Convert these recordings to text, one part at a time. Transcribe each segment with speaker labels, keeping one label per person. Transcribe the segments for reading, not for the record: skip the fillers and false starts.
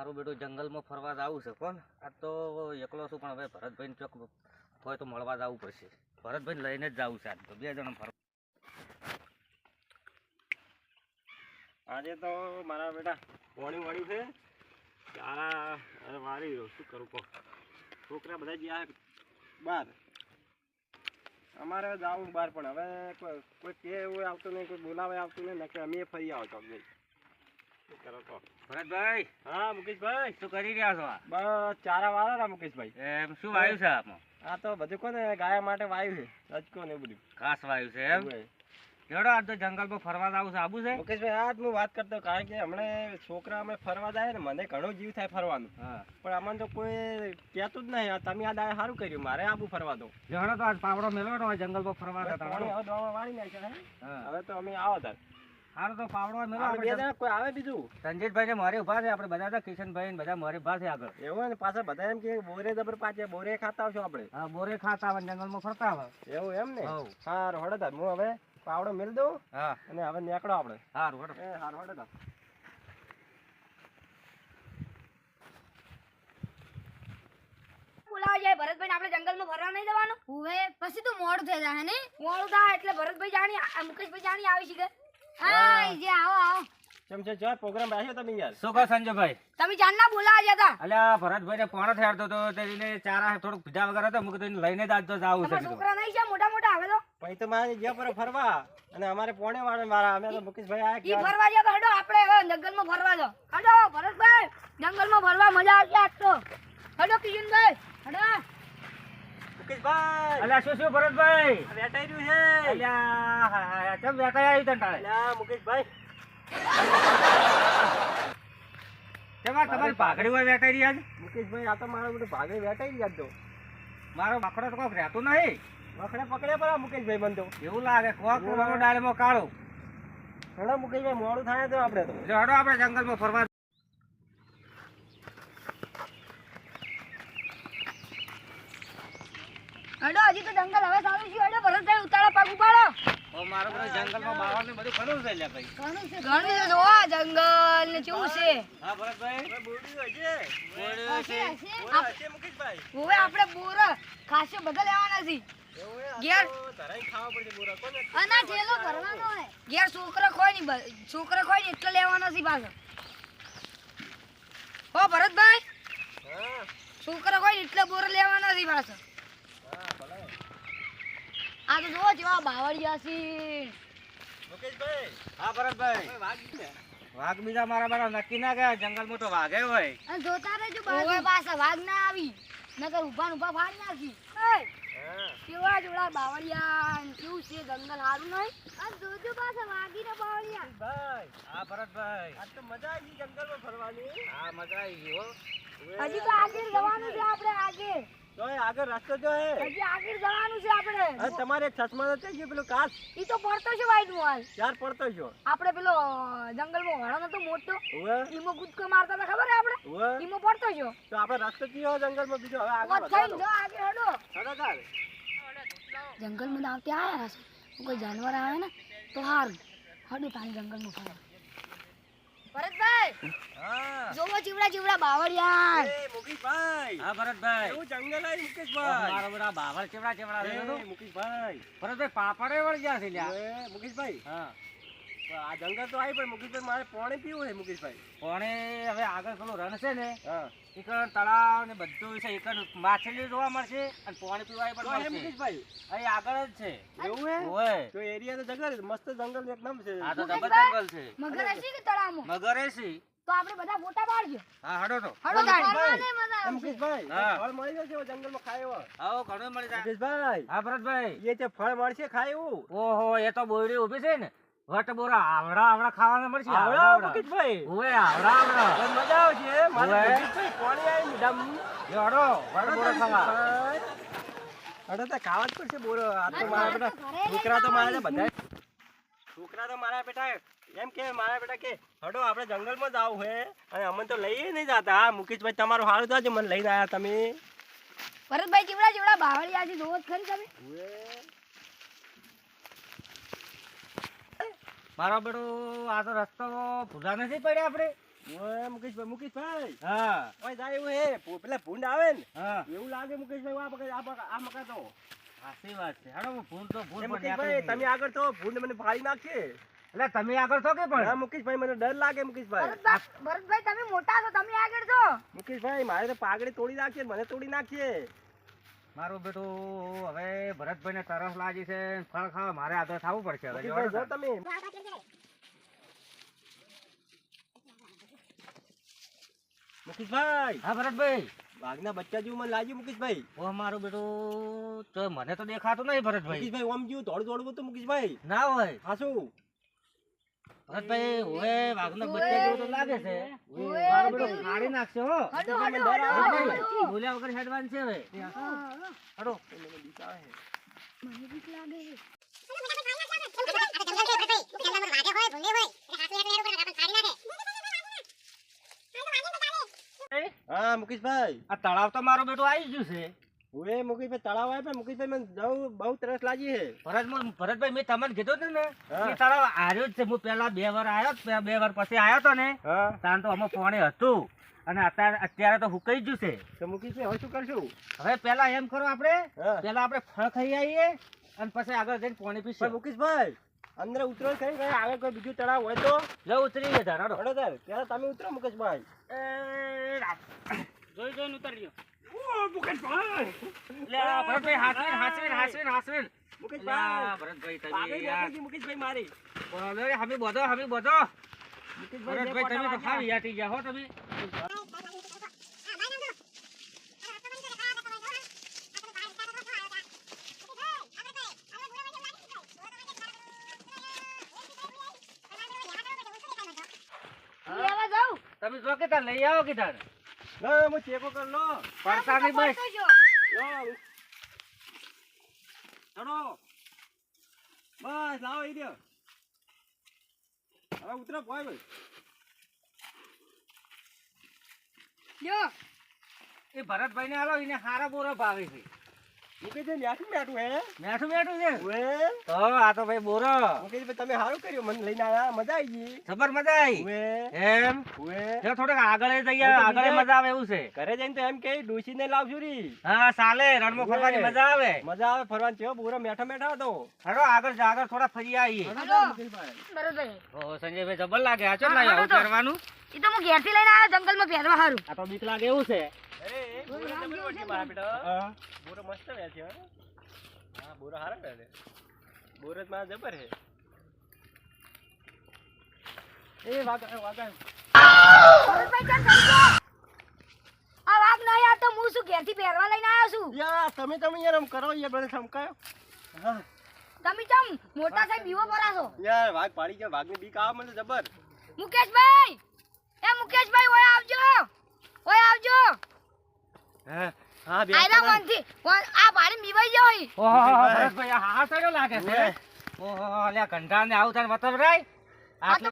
Speaker 1: મારું બેટું જંગલમાં ફરવા જવું છે કોણ આ તો એકલો છું પણ હવે ભરતભાઈને ચોક હોય તો મળવા જવું પડશે. ભરતભાઈને લઈને જ જવું છે આજ તો 2 જણા ફરવા.
Speaker 2: આજે તો મારા બેટા પોણી વાળ્યું છે અરે વાળી રહ્યો શું કરું કહો. છોકરા બધા ગયા બહાર, અમારે જવું બહાર પણ હવે કોઈ કે એવું આવતું નહીં, કોઈ બોલાવે આવતું નહીં, નકે અમે ફરી આવતો ભાઈ. શું કરો કહો
Speaker 1: ભરતભાઈ.
Speaker 2: હા મુકેશભાઈ,
Speaker 1: શું કરી રહ્યા છો?
Speaker 2: બસ ચારા વાળા ના મુકેશભાઈ.
Speaker 1: એમ શું વાયુ છે આમાં?
Speaker 2: આ તો બધું કોને ગાય માટે વાયુ છે, રજકો ને બધું
Speaker 1: ખાસ વાયુ છે એમ. કેવડો આજ તો જંગલમાં ફરવા જવું છે, આબુ છે
Speaker 2: મુકેશભાઈ? આજ હું વાત કરતો કારણ કે હમણે છોકરા અમે ફરવા જાય ને મને ઘણો જીવ થાય ફરવાનું. પણ અમને તો કોઈ કહેતું જ નહીં. તમે આ દાડે સારું કર્યું, મારે આબુ ફરવા દો.
Speaker 1: જણો તો આજ પાવડો મેળવો ને જંગલમાં ફરવા જતા.
Speaker 2: વાળી નાખ્યા હવે તો અમે આવો તાર
Speaker 1: સારું તો પાવડો મેળવો.
Speaker 2: કોઈ આવે બીજું?
Speaker 1: રંજીતભાઈ ને મારી ઉભા છે, આપણે બધા કિશનભાઈ ને બધા મારી ઉભા છે આગળ.
Speaker 2: એવું ને પાછા બધા એમ કે બોરે જબર પાછે બોરે ખાતા આવશો આપણે.
Speaker 1: હા બોરે ખાતા આવે જંગલમાં ફરતા આવે.
Speaker 2: એવું એમ ને? સારું હડો તાર હું હવે પાવડો મેળ દઉં.
Speaker 1: હા
Speaker 2: અને હવે નીકળો આપણે.
Speaker 1: સારું હડો.
Speaker 2: સારું હડો તાર.
Speaker 3: ભરતભાઈ આપણે જંગલમાં ફરવા નહીં જવાનું. હવે પછી તો મોડું થઈ જાય ને. મોડું થાય એટલે ભરતભાઈ જાણી મુકેશભાઈ જાણી આવી છે. હા જે આવો આવો.
Speaker 2: કેમ છે જો પ્રોગ્રામ રાખ્યો તમે યાર?
Speaker 1: શું કહો સંજયભાઈ?
Speaker 3: તમે જાનના બોલાવા ગયા હતા.
Speaker 1: અલ્યા ભરતભાઈ ને પોણો થયાડતો તો તેને ચારા થોડુંક પીધા વગર હતો મુકે તો લઈને જ આજ તો જાવું છે.
Speaker 3: છોકરા નહીં છે મોટા મોટા આવે તો
Speaker 2: પછી તો મારે ગયા પર ફરવા અને અમારે પોણે વાળા મારા અમે તો મુકેશભાઈ આયા
Speaker 3: ઈ ફરવા ગયા તો હડો આપણે હવે જંગલમાં ફરવા દો. હડો ભરતભાઈ જંગલમાં ફરવા મજા આવશે આજ તો. હડો કિશનભાઈ હડો.
Speaker 2: મુકેશભાઈ
Speaker 1: અલ્યા શું ભરતભાઈ
Speaker 2: વેટાઈ રહ્યું છે?
Speaker 1: અલ્યા કેમ વેટાઈ આવી તને તારે?
Speaker 2: અલ્યા મુકેશભાઈ
Speaker 1: કેમાં તમારી પાઘડી હોય વેટાઈ રહી આજ?
Speaker 2: મુકેશભાઈ આ તો મારો બધું ભાગે વેટાઈ ગયા તો.
Speaker 1: મારો મકડો તો કોક રહેતું નહીં.
Speaker 2: વખડે પકડે પર મુકેશભાઈ બન તો
Speaker 1: એવું લાગે કોક ડાળમાં કાળું.
Speaker 2: હડો મુકેશભાઈ મોડું થાય તો આપણે તો
Speaker 1: જો હડો આપણે જંગલમાં ફરવા.
Speaker 3: હડો હજી તો જંગલ હવે ચાલુ છે. હડો ભરતભાઈ ઉતાળો પગ ઉપાડો.
Speaker 1: ઓ મારો બધો જંગલમાં બાવળ ને બધું ઘણું છે લે ભાઈ.
Speaker 3: ઘણું છે જોવા જંગલ ને કેવું છે.
Speaker 1: હા ભરતભાઈ
Speaker 2: બોડ્યું હશે.
Speaker 1: બોડ્યું છે.
Speaker 2: હશે મુકેશભાઈ.
Speaker 3: હવે આપણે બોર ખાસે બધા લેવાના છે. ઘેર
Speaker 2: ધરાઈ ખાવા પડશે બોરા કોને?
Speaker 3: આના ઠેલો ભરવાનો હે. ઘેર છોકરા ખોય ની એટલે લેવાનો છે પાછો. ઓ ભરતભાઈ
Speaker 2: હા
Speaker 3: છોકરા ખોય ની એટલે બોર લેવાના છે પાછો. આ તો જોવો જેવા બાવળિયા છે.
Speaker 2: મુકેશભાઈ
Speaker 1: હા ભરતભાઈ વાઘ બીજા મારા બારા નક્કી ના ગયા જંગલમાં તો વાઘે હોય.
Speaker 3: અને જોતા રહેજો બાજુ પાછા વાઘ ના આવી નકર ઉભા ફાડી નાખી.
Speaker 2: હા
Speaker 3: કેવા જોડા બાવળિયા ને કેવું છે જંગલ સારું નહીં. આ જોજો પાછા વાઘી ને બાવળિયા.
Speaker 2: ભાઈ
Speaker 1: હા ભરતભાઈ
Speaker 2: આજ તો મજા આવી જંગલમાં ફરવાની.
Speaker 1: હા મજા આવી ગઈ હો.
Speaker 3: હજી તો આગળ જવાનું છે આપણે. આગળ
Speaker 2: જો આગળ રસ્તો જો હે.
Speaker 3: હજી આગળ જવાનું છે આપણે.
Speaker 2: અરે તમારે એક ચશ્મા તો થઈ ગયો પેલો કાચ
Speaker 3: ઈ તો પડતો છે વાઈટ નું હાલ.
Speaker 2: ચાર પડતો છો.
Speaker 3: આપણે પેલો જંગલમાં વળો નતો મોટો
Speaker 2: ઓવે
Speaker 3: ઈમો કૂદકો મારતા હતા ખબર હે આપણે?
Speaker 2: ઓવે
Speaker 3: ઈમો પડતો છો.
Speaker 2: તો આપણે રસ્તો કયો જંગલમાં બીજો હવે આગળ
Speaker 3: ઓ થઈને જો આગળ હડો.
Speaker 2: હડો તાર
Speaker 3: જંગલમાં આવતી આયા હશે. કોઈ જાનવર આવે ને તો હારું. હડો તાણી જંગલમાં ફરવા. ભરતભાઈ
Speaker 2: હા
Speaker 3: જોવો જીવડા બાવળિયા.
Speaker 2: એ મુકેશભાઈ
Speaker 1: હા ભરતભાઈ
Speaker 2: એવું જંગલ આવી મુકેશભાઈ.
Speaker 1: મારા બધા બાવળ ચેવડા ચેવડા છે તો.
Speaker 2: મુકેશભાઈ
Speaker 1: ભરતભાઈ પાપડે વળી ગયા છે લ્યા.
Speaker 2: એ મુકેશભાઈ
Speaker 1: હા
Speaker 2: આ જંગલ તો આવી પણ મુકેશભાઈ મારે પાણી પીવું છે મુકેશભાઈ.
Speaker 1: કોણે હવે આગળ પેલું રણ છે ને
Speaker 2: હા
Speaker 1: એકણ તળાવ ને બધું છે. એકણ માછલી જોવા મળશે અને પાણી પીવાય પણ
Speaker 2: તો હે
Speaker 1: મળશે.
Speaker 2: મુકેશભાઈ
Speaker 1: અહીં આગળ જ છે.
Speaker 2: એવું હે
Speaker 1: ઓય
Speaker 2: તો એરિયા તો જંગલ મસ્ત જંગલ એકદમ છે.
Speaker 1: આ તો જબર જંગલ છે.
Speaker 3: મગર હશે કે તળાવમાં?
Speaker 1: મગર છે.
Speaker 3: તો આપણે બધા ફોટા પાડજો.
Speaker 1: હા હડો તો
Speaker 3: હડો તાણી.
Speaker 2: એ મુકેશભાઈ
Speaker 1: હા.
Speaker 2: ફળ મળી જશે એવો જંગલમાં ખાય એવો.
Speaker 1: આવો ઘણું મળી જાય.
Speaker 2: મુકેશભાઈ
Speaker 1: હા ભરતભાઈ
Speaker 2: એ છે ફળ મળશે ખાય એવું.
Speaker 1: ઓહો એ તો બોયડી ઊભી છે ને વટ બોરા આવડા ખાવાના મળશે.
Speaker 2: આવડા મુકેશભાઈ
Speaker 1: ઓય આવડા
Speaker 2: તો મજા આવશે મારે
Speaker 1: ઓવે.
Speaker 2: મુકેશભાઈ પાણી આવી ડમ
Speaker 1: જો હડો વટ બોરા ખાવા.
Speaker 2: અરે તો ખાવા જ પડશે બોરો. આ તો મારા બેટા છોકરા તો મારા બધા છોકરા તો મારા બેટા એમ કે મારા બેટા કે હડો આપણે જંગલમાં જ આવું હે અને અમને તો લઈ નહીં જતા. હા મુકેશભાઈ તમારું સારું થશે મને લઈને આવ્યા તમે.
Speaker 3: ભરતભાઈ જીવડા બાવળિયા છે જોવો જ ખરી તમે.
Speaker 1: મારો બેટો આ તો રસ્તો ભૂલા નથી પડ્યા આપણે.
Speaker 2: ઓય મુકેશભાઈ
Speaker 1: હા
Speaker 2: ઓય જાય એવું હે પેલા ભૂંડ આવે ને
Speaker 1: હા
Speaker 2: એવું લાગે મુકેશભાઈ આ મકા તો
Speaker 1: સાચી વાત છે હાલો ભૂલ તો ભૂલ
Speaker 2: એ
Speaker 1: પણ
Speaker 2: મુકેશભાઈ
Speaker 1: નીકળી
Speaker 2: તમે આગળ તો ભૂંડ મને ફાડી નાખશે
Speaker 1: એટલે તમે આગળ છો કે
Speaker 2: હા
Speaker 1: પણ
Speaker 2: મુકેશભાઈ મને ડર લાગે મુકેશભાઈ
Speaker 3: ભરતભાઈ તમે મોટા છો તમે આગળ છો
Speaker 2: મુકેશભાઈ મારે તો પાઘડી તોડી નાખશે મને તોડી નાખશે
Speaker 1: મારું બેટું હવે ભરતભાઈ ને તરસ લાગી છે ફળ ખાવા મારે આગળ થવું પડશે હવે
Speaker 2: મુકેશભાઈ જો તમે મુકેશભાઈ
Speaker 1: હા ભરતભાઈ
Speaker 2: વાઘના બચ્ચા જેવું મને લાગ્યું મુકેશભાઈ
Speaker 1: ઓ મારું બેટું તો મને તો દેખાતું નહીં ભરતભાઈ
Speaker 2: મુકેશભાઈ ઓમ જેવું દોડવું હતું મુકેશભાઈ
Speaker 1: ના હોય
Speaker 2: હા શું
Speaker 1: ભરતભાઈ હવે વાઘનો બચ્ચા જેવું તો લાગે છે
Speaker 3: ઓવે.
Speaker 1: મારું બેટું ખાડી નાખશે હો
Speaker 3: હડો હડો
Speaker 1: ભરતભાઈ,
Speaker 3: હડો
Speaker 1: બોલ્યા વગર હેડવાનું છે હવે હડો
Speaker 3: મને બીક લાગે છે.
Speaker 2: હા મુકેશભાઈ
Speaker 1: આ તળાવ તો મારું બેટું આવી ગયું છે
Speaker 2: ઓએ મુકેશભાઈ તળાવ આવે પણ મુકેશભાઈ મને બહુ તરસ લાગી છે
Speaker 1: ભરતભાઈ મેં તમને કીધું હતું ને
Speaker 2: હા.
Speaker 1: કે તળાવ હાર્યો જ છે હું પેલા 2 વાર આવ્યો 2 વાર પછી આવ્યો તો ને
Speaker 2: હા
Speaker 1: તાન તો અમે પાણી હતું અને અત્યારે તો હુકાઈ ગયું છે
Speaker 2: તો મુકેશભાઈ હવે શું કરશું
Speaker 1: હવે પેલા એમ કરો આપણે
Speaker 2: હા
Speaker 1: પેલા આપણે ફળ ખાઈ આવીએ અને પછી આગળ જઈને પાણી
Speaker 2: પણ
Speaker 1: પીશું
Speaker 2: મુકેશભાઈ અંદર ઉતરો કઈ કઈ આગળ કોઈ બીજું તળાવ હોય તો
Speaker 1: લો ઉતરી ગયા હડો
Speaker 2: હડો તાર ત્યારે તમે ઉતરો મુકેશભાઈ
Speaker 1: જોઈ જોઈને ઉતરજો
Speaker 2: ઓ મુકેશભાઈ
Speaker 1: લે આ ભરતભાઈ હાસવીન
Speaker 2: મુકેશભાઈ
Speaker 1: ભરતભાઈ
Speaker 2: પાગડી
Speaker 1: તમે યાર
Speaker 2: નાખી મુકેશભાઈ મારી
Speaker 1: બોલો રે હમી બધો
Speaker 2: મુકેશભાઈ
Speaker 1: ભરતભાઈ તમે તો ખાવી યાટી ગયા હો તમે
Speaker 3: લેવા જાઉં
Speaker 1: તમે જો કે તાર લઈ આવો કે તાર
Speaker 2: ના હું ચેકો કર લો
Speaker 1: પડતા નહીં બસ
Speaker 3: પડતો છો.
Speaker 2: લો ચડો બસ લાવો ઈ દે હવે ઉતરો ભાઈ
Speaker 3: લ્યો.
Speaker 1: એ ભરતભાઈ ને આલો એને હારા બોરા ભાવે છે
Speaker 2: મુકેશભાઈ મેઠું હે
Speaker 1: મેઠું છે
Speaker 2: ઓએ
Speaker 1: તો આ તો ભાઈ બોરો
Speaker 2: મુકેશભાઈ તમે સારું કર્યું મને લઈને આયા મજા આવી ગઈ
Speaker 1: ખબર મજા આવી
Speaker 2: ઓએ
Speaker 1: એમ
Speaker 2: ઓએ
Speaker 1: જો થોડુંક આગળ જઈએ
Speaker 2: હું તો
Speaker 1: આગળ
Speaker 2: બીજે-
Speaker 1: મજા આવે એવું છે
Speaker 2: ઘરે જઈને તો એમ કે ડોશીને લાવશું રી
Speaker 1: હા ચાલે રણમાં ફરવાની
Speaker 2: ઓવે.
Speaker 1: મજા આવે
Speaker 2: મજા આવે ફરવાનું છે બોરો મેઠા હતો
Speaker 1: હેડો આગળ થોડા ફરી આવીએ
Speaker 3: હલો.
Speaker 2: મુકેશભાઈ
Speaker 3: ભરતભાઈ
Speaker 1: ઓહો સંજયભાઈ જબર લાગે આ ચો
Speaker 3: હા,
Speaker 1: લાવ્યા
Speaker 3: હલો
Speaker 1: આવું
Speaker 3: તો.
Speaker 1: કરવાનું
Speaker 3: ઈ તો હું ઘેરથી લઈને આવ્યો જંગલમાં પહેરવા હારું
Speaker 1: આ તો બીક લાગે એવું છે
Speaker 2: અરે બોરો
Speaker 3: રામ
Speaker 2: જબર
Speaker 3: જેવું
Speaker 2: વળગી
Speaker 3: છે
Speaker 2: મારા
Speaker 3: ને.
Speaker 2: બેટા
Speaker 1: હા.
Speaker 2: બોરો મસ્ત રહે છે હો. હા બોરો હારો રહે છે બોરો જ મારા જબર હે એ વાગા
Speaker 3: ભરતભાઈ ચાલ સમજો. આ વાઘ નહીં આ તો હું શું ઘેરથી પહેરવા લઈને આવ્યો છું
Speaker 2: યાર તમે યાર આમ કરો યાર મને સમકાયો હા
Speaker 3: તમે ચમ મોટા સાહેબ બીવો પરાશો
Speaker 2: યાર વાઘ પાડી ગયો વાઘની બીક આવે મને જબર
Speaker 3: મુકેશભાઈ ઓય આવજો
Speaker 2: હા હા બે
Speaker 3: આયરા કોણથી આ પાડી બીવાઈ ગયો હઈ
Speaker 1: ઓહો
Speaker 2: ભરતભાઈ.
Speaker 1: ભરતભાઈ આ હાથ કયો લાગે છે
Speaker 2: ઓવે.
Speaker 1: ઓહો અલ્યા કંટાળ ને આવું તાર વતન રાય આટલે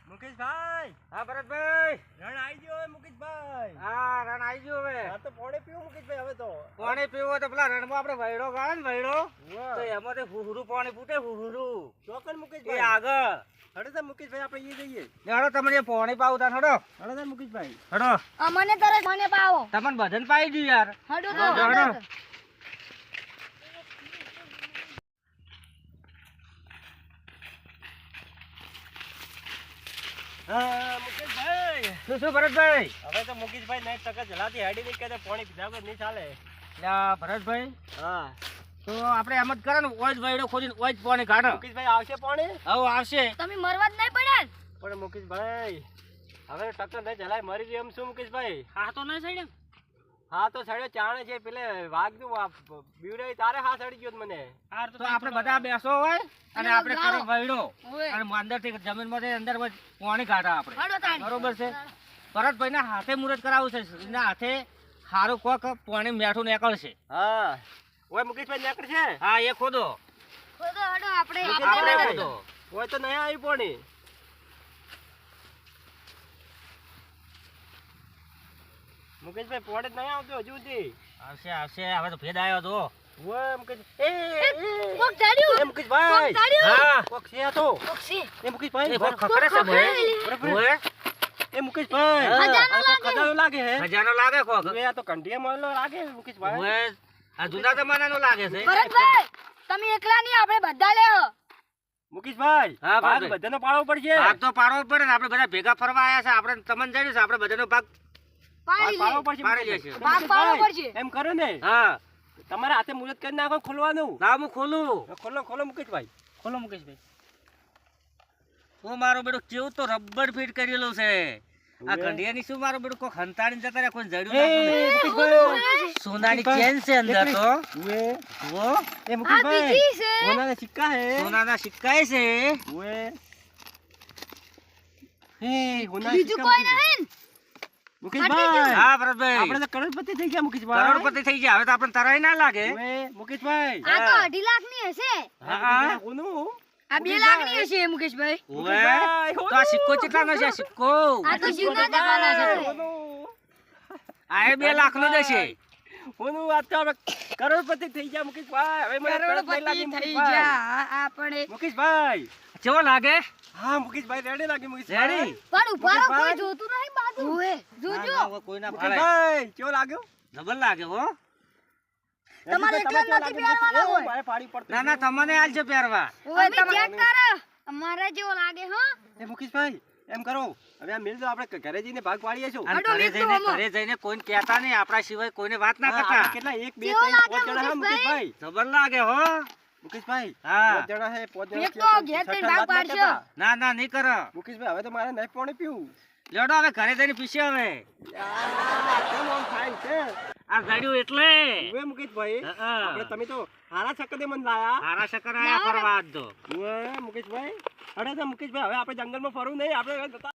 Speaker 2: મુકેશભાઈ
Speaker 1: હા ભરતભાઈ
Speaker 2: રણ આવી ગયો હે મુકેશભાઈ
Speaker 1: હા રણ આવી ગયો હવે
Speaker 2: હા તો પોણે પીવું મુકેશભાઈ હવે તો
Speaker 1: પાણી પીવું હોય તો પેલા રણમાં આપણે વૈડો ગાળે ને વૈડો
Speaker 2: વાહ.
Speaker 1: તો એમાંથી હુહરું પાણી ફૂટે હુહરું
Speaker 2: ચોકન
Speaker 1: એ
Speaker 2: મુકેશભાઈ
Speaker 1: આગળ
Speaker 2: હડો તો મુકેશભાઈ આપણે એ જઈએ
Speaker 1: હેડો તમને પાણી પાવું તાર હડો
Speaker 2: હડો તો મુકેશભાઈ
Speaker 1: હડો
Speaker 3: અમને તરત મને પાવો
Speaker 1: તમને બધાને પાઈ દઉં યાર
Speaker 3: હડો
Speaker 1: હા,
Speaker 3: તો
Speaker 1: હડો.
Speaker 2: હા મુકેશભાઈ
Speaker 1: શું ભરતભાઈ
Speaker 2: હવે તો મુકેશભાઈ નહીં ટકા જલાથી હેડી નહીં કે પાણી પીધા વગર નહીં ચાલે
Speaker 1: લ્યા ભરતભાઈ
Speaker 2: હા
Speaker 1: તો આપણે એમ જ કરે ને ઓય જ વૈડો ખોદીને ઓય જ પાણી કાઢો
Speaker 2: મુકેશભાઈ આવશે પાણી
Speaker 1: હવે આવશે
Speaker 3: તમે મરવા જ નહીં પડ્યા ને?
Speaker 2: પણ મુકેશભાઈ હવે ટક્કર નહીં જલાય મરી ગયું એમ શું મુકેશભાઈ
Speaker 1: હા તો નહીં સડ્યો
Speaker 2: હા તો સડ્યો ચાણે છે પેલે વાઘનું બીવડાવી તારે હા સડી ગયો મને
Speaker 1: તો આપણે બધા બેસો હોય અને આપણે કરો વૈડો
Speaker 3: ઓય.
Speaker 1: અને અંદરથી જમીનમાંથી અંદર પાણી કાઢા આપણે
Speaker 3: હડો તાણ.
Speaker 1: બરોબર છે ભરતભાઈના હાથે મુહૂર્ત કરાવવું છે એના હાથે સારું કોક પાણી મેઠું નીકળશે
Speaker 2: હા ઓય મુકેશભાઈ નીકળ છે
Speaker 1: હા એ ખોદો
Speaker 3: ખોદો હડો આપણે
Speaker 1: આપણે
Speaker 3: આપણે
Speaker 1: ખોદો
Speaker 2: ઓય તો નહીં આવી પાણી મુકેશભાઈ પોડે જ નહીં આવતો હજુ સુધી
Speaker 1: આવશે આવશે હવે તો ભેદ આવ્યો તો
Speaker 2: ઓય મુકેશ એ
Speaker 3: કોક ધાડ્યું.
Speaker 2: એ મુકેશભાઈ
Speaker 3: કોક ધાડ્યું.
Speaker 1: હા
Speaker 2: કોક છે આ તો
Speaker 3: કોક છે.
Speaker 2: એ મુકેશભાઈ
Speaker 1: એ કોક ખખડે છે
Speaker 2: બરાબર.
Speaker 1: ઓય
Speaker 2: એ મુકેશભાઈ
Speaker 1: હા.
Speaker 3: ખજાનો
Speaker 2: આ તો ખજાનો લાગે હે
Speaker 1: ખજાનો લાગે કોક
Speaker 2: હવે આ તો કંઠિયા મોલો લાગે મુકેશભાઈ
Speaker 1: ઓય આ જૂના જમાનાનો લાગે છે
Speaker 3: ભરતભાઈ તમે એકલા નહીં આપણે બધા લેવો.
Speaker 2: મુકેશભાઈ
Speaker 1: હા,
Speaker 2: ભાગ
Speaker 1: ભાઈ.
Speaker 2: બધાનો પાડવો પડશે
Speaker 1: ભાગ તો પાડવો જ પડે ને આપણે બધા ભેગા ફરવા આયા છે આપણે તમને જડ્યું છે આપણે બધાનો ભાગ
Speaker 3: પાડી
Speaker 2: પાડવો
Speaker 3: લે.
Speaker 2: પડશે
Speaker 1: પાડી
Speaker 2: મુકેશભાઈ.
Speaker 1: લેશે.
Speaker 3: ભાગ પાડવો પડશે.
Speaker 2: એમ કરો ને
Speaker 1: હા
Speaker 2: તમારે હાથે મુહૂર્ત કરી નાખો ખોલવાનું
Speaker 1: ના હું ખોલું
Speaker 2: ખોલો ખોલો મુકેશભાઈ
Speaker 1: ખોલો મુકેશભાઈ હું મારો બેડો કેવું તો રબર ફિટ કરેલું છે આ ઘંટિયાની શું મારો બેડો કોઈ હંતાડીને જતા રહ્યા કોઈ જડ્યું નાખતું નહીં.
Speaker 2: મુકેશભાઈ
Speaker 1: સોનાની ચેન છે અંદર તો
Speaker 2: ઉએ
Speaker 1: જુઓ
Speaker 2: એ
Speaker 3: આ
Speaker 2: મુકેશભાઈ
Speaker 3: બીજી છે.
Speaker 2: સોનાના સિક્કા હે
Speaker 1: સોનાના સિક્કાય છે
Speaker 2: ઉએ હે સોનાના
Speaker 3: બીજું
Speaker 2: સિક્કા
Speaker 3: કોઈ નહીં.
Speaker 2: મુકેશભાઈ
Speaker 1: હા ભરતભાઈ
Speaker 2: આપણે તો કરોડપતિ થઈ ગયા મુકેશભાઈ
Speaker 1: કરોડપતિ થઈ ગયા હવે તો આપણે તરાય ના લાગે
Speaker 2: ઉએ મુકેશભાઈ
Speaker 3: આ તો 2.5 લાખની હશે.
Speaker 1: હા
Speaker 2: કોનું
Speaker 3: આ 2 લાખની હશે મુકેશભાઈ.
Speaker 1: ઓવે તો આ સિક્કો કેટલાનો છે આ સિક્કો
Speaker 3: આ તો જૂના જમાના છે.
Speaker 1: આ 2 લાખનો દેશે
Speaker 2: કોનું વાત તો આપણે કરોડપતિ થઈ ગયા મુકેશભાઈ હવે મને કરોડપતિ લાગી
Speaker 3: કરોડપતિ થઈ
Speaker 2: મુકેશભાઈ
Speaker 3: ગયા. આપણે
Speaker 2: મુકેશભાઈ
Speaker 1: કેવો લાગે
Speaker 2: હા મુકેશભાઈ રેડી લાગી મુકેશભાઈ
Speaker 1: રેડી
Speaker 3: પણ ઉભા રહો, કોઈ
Speaker 2: મુકેશભાઈ.
Speaker 3: જોતું નહીં બાજુ. ઓએ જોજો.
Speaker 1: કોઈ ના ફાળે
Speaker 2: મુકેશભાઈ કેવો લાગ્યો
Speaker 1: ડબલ લાગે હો
Speaker 3: તમારે એકલા નથી પહેરવાના હોય.
Speaker 2: મારે પાડી પડતું
Speaker 1: ના ના તમને આલજો પહેરવા
Speaker 3: ઓએ ચેક કરો. અમારે જેવો લાગે હો.
Speaker 2: એ મુકેશભાઈ એમ કરો હવે આ મિલ દો આપણે ઘરે જઈને ભાગ પાડીએ છો
Speaker 1: અને ઘરે જઈને કોઈને કહેતા નહીં આપણા સિવાય કોઈને વાત ના
Speaker 2: હા, આપણે
Speaker 1: કરતા
Speaker 2: કેટલા 1 2
Speaker 3: કેવો
Speaker 2: 3
Speaker 3: લાગે
Speaker 2: 5 જણા હા મુકેશભાઈ
Speaker 1: ડબલ લાગે હો
Speaker 2: મુકેશભાઈ
Speaker 1: હા
Speaker 2: 5 જણા હે 5 જણા
Speaker 3: એક તો ઘેર જઈને ભાગ પાડશો.
Speaker 1: ના ના નહીં કરો
Speaker 2: મુકેશભાઈ હવે તો મારે નહીં પાણી પીવું
Speaker 1: લેડો હવે ઘરે જઈને પીશે હવે
Speaker 2: યાર કેમ આમ થાય છે
Speaker 1: આ ગાડ્યું એટલે
Speaker 2: ઉવે મુકેશભાઈ
Speaker 1: હા.
Speaker 2: આપણે તમે તો હારા છક્કે મને લાયા
Speaker 1: હારા શકર આયા ફરવા આજ તો
Speaker 2: ઉવે મુકેશભાઈ અરે તો મુકેશભાઈ હવે આપણે જંગલમાં ફરવું નહીં આપણે જતા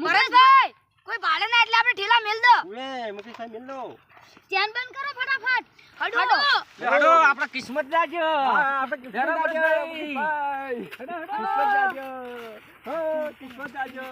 Speaker 3: ભરતભાઈ કોઈ ભાડે ના એટલે આપણે ઠેલા મેલ દો.
Speaker 2: ઉવે મુકેશભાઈ મિલ લો
Speaker 3: ચેન બંધ કરો ફટાફટ. હડો.
Speaker 1: લેડો આપણા કિસ્મત જાજો
Speaker 2: હા આપણે કિસ્મત
Speaker 1: હેડો
Speaker 2: જાજો
Speaker 1: ભરતભાઈ.
Speaker 2: મુકેશભાઈ કિસ્મત જાજો હો કિસ્મત જાજો